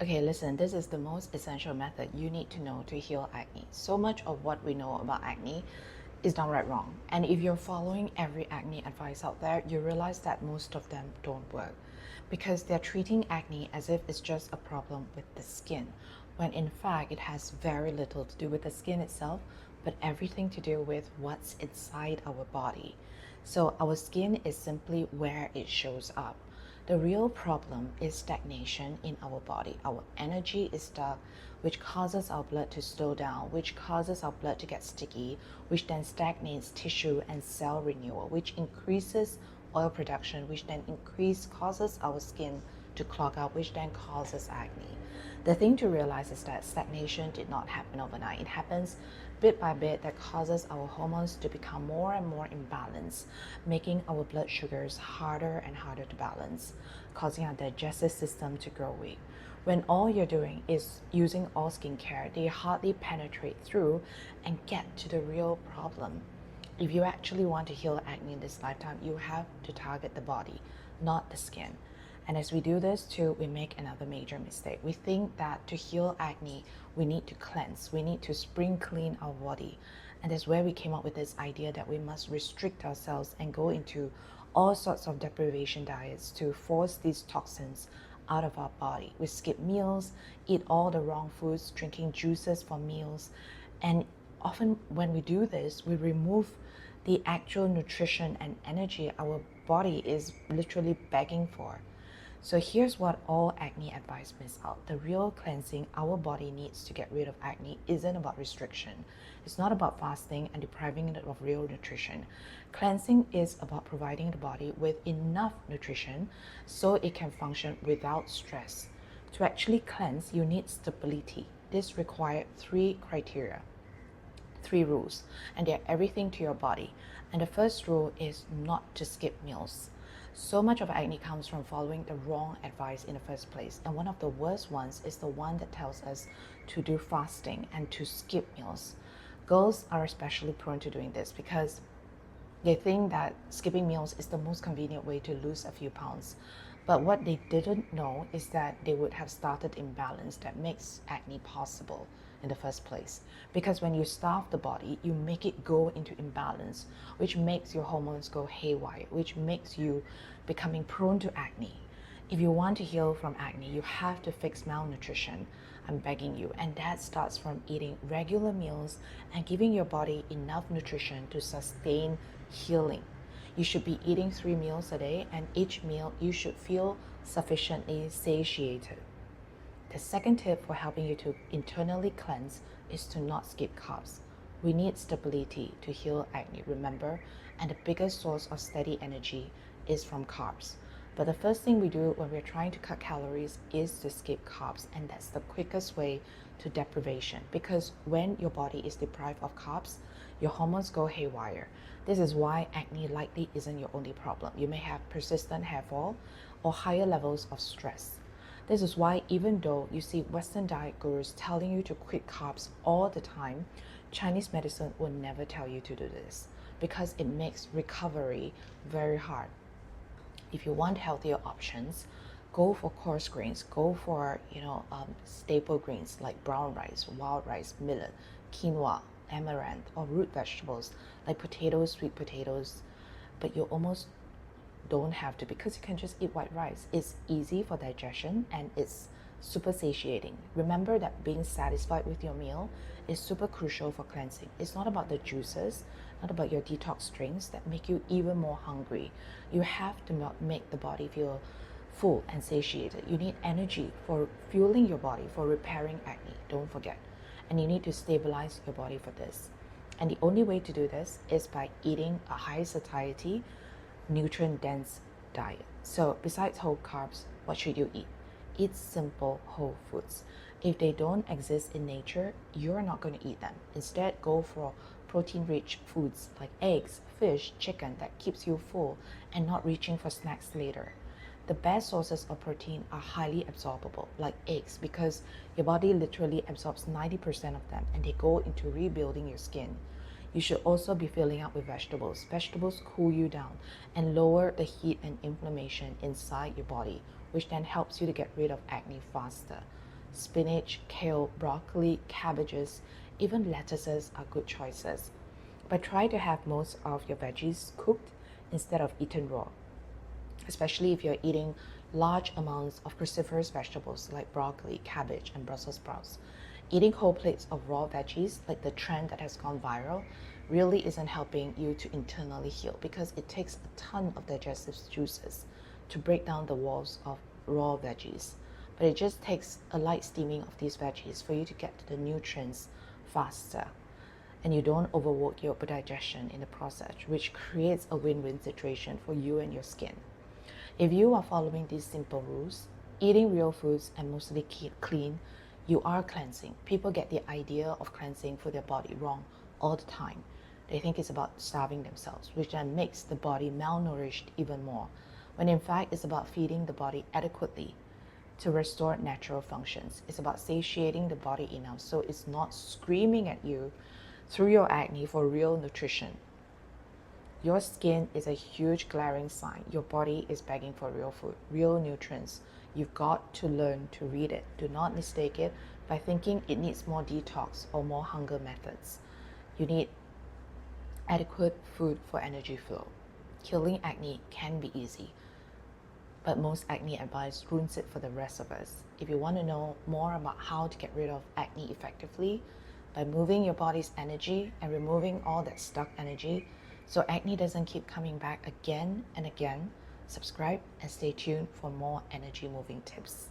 Okay, listen, this is the most essential method you need to know to heal acne. So much of what we know about acne is downright wrong. And if you're following every acne advice out there, you realize that most of them don't work because they're treating acne as if it's just a problem with the skin, when in fact it has very little to do with the skin itself, but everything to do with what's inside our body. So our skin is simply where it shows up. The real problem is stagnation in our body. Our energy is stuck, which causes our blood to slow down, which causes our blood to get sticky, which then stagnates tissue and cell renewal, which increases oil production, which then causes our skin to clog up, which then causes acne. The thing to realize is that stagnation did not happen overnight. It happens bit by bit that causes our hormones to become more and more imbalanced, making our blood sugars harder and harder to balance, causing our digestive system to grow weak. When all you're doing is using all skincare, they hardly penetrate through and get to the real problem. If you actually want to heal acne in this lifetime, you have to target the body, not the skin. And as we do this too, we make another major mistake. We think that to heal acne, we need to cleanse, we need to spring clean our body. And that's where we came up with this idea that we must restrict ourselves and go into all sorts of deprivation diets to force these toxins out of our body. We skip meals, eat all the wrong foods, drinking juices for meals. And often when we do this, we remove the actual nutrition and energy our body is literally begging for. So here's what all acne advice miss out. The real cleansing our body needs to get rid of acne isn't about restriction. It's not about fasting and depriving it of real nutrition. Cleansing is about providing the body with enough nutrition so it can function without stress. To actually cleanse, you need stability. This requires three criteria, three rules, and they're everything to your body. And the first rule is not to skip meals. So much of acne comes from following the wrong advice in the first place. And one of the worst ones is the one that tells us to do fasting and to skip meals. Girls are especially prone to doing this because they think that skipping meals is the most convenient way to lose a few pounds. But what they didn't know is that they would have started imbalance that makes acne possible in the first place. Because when you starve the body, you make it go into imbalance, which makes your hormones go haywire, which makes you becoming prone to acne. If you want to heal from acne, you have to fix malnutrition. I'm begging you. And that starts from eating regular meals and giving your body enough nutrition to sustain healing. You should be eating 3 meals a day, and each meal you should feel sufficiently satiated. The second tip for helping you to internally cleanse is to not skip carbs. We need stability to heal acne, remember? And the biggest source of steady energy is from carbs. But the first thing we do when we're trying to cut calories is to skip carbs, and that's the quickest way to deprivation, because when your body is deprived of carbs, your hormones go haywire. This is why acne likely isn't your only problem. You may have persistent hair fall or higher levels of stress. This is why even though you see Western diet gurus telling you to quit carbs all the time, Chinese medicine will never tell you to do this because it makes recovery very hard. If you want healthier options, go for coarse grains. Go for staple grains like brown rice, wild rice, millet, quinoa, amaranth, or root vegetables like potatoes, sweet potatoes. But you almost don't have to, because you can just eat white rice. It's easy for digestion and it's super satiating. Remember that being satisfied with your meal is super crucial for cleansing. It's not about the juices, not about your detox drinks that make you even more hungry. You have to make the body feel full and satiated. You need energy for fueling your body, for repairing acne, don't forget. And you need to stabilize your body for this. And the only way to do this is by eating a high satiety, nutrient-dense diet. So besides whole carbs, what should you eat? Eat simple whole foods. If they don't exist in nature, you're not going to eat them. Instead, go for protein-rich foods like eggs, fish, chicken that keeps you full and not reaching for snacks later. The best sources of protein are highly absorbable, like eggs, because your body literally absorbs 90% of them and they go into rebuilding your skin. You should also be filling up with vegetables. Vegetables cool you down and lower the heat and inflammation inside your body, which then helps you to get rid of acne faster. Spinach, kale, broccoli, cabbages, even lettuces are good choices. But try to have most of your veggies cooked instead of eaten raw, especially if you're eating large amounts of cruciferous vegetables like broccoli, cabbage, and Brussels sprouts. Eating whole plates of raw veggies, like the trend that has gone viral, really isn't helping you to internally heal because it takes a ton of digestive juices to break down the walls of raw veggies. But it just takes a light steaming of these veggies for you to get to the nutrients faster. And you don't overwork your digestion in the process, which creates a win-win situation for you and your skin. If you are following these simple rules, eating real foods and mostly clean, you are cleansing. People get the idea of cleansing for their body wrong all the time. They think it's about starving themselves, which then makes the body malnourished even more, when in fact it's about feeding the body adequately to restore natural functions. It's about satiating the body enough so it's not screaming at you through your acne for real nutrition. Your skin is a huge glaring sign. Your body is begging for real food, real nutrients. You've got to learn to read it. Do not mistake it by thinking it needs more detox or more hunger methods. You need adequate food for energy flow. Killing acne can be easy, but most acne advice ruins it for the rest of us. If you want to know more about how to get rid of acne effectively by moving your body's energy and removing all that stuck energy so acne doesn't keep coming back again and again, subscribe and stay tuned for more energy moving tips.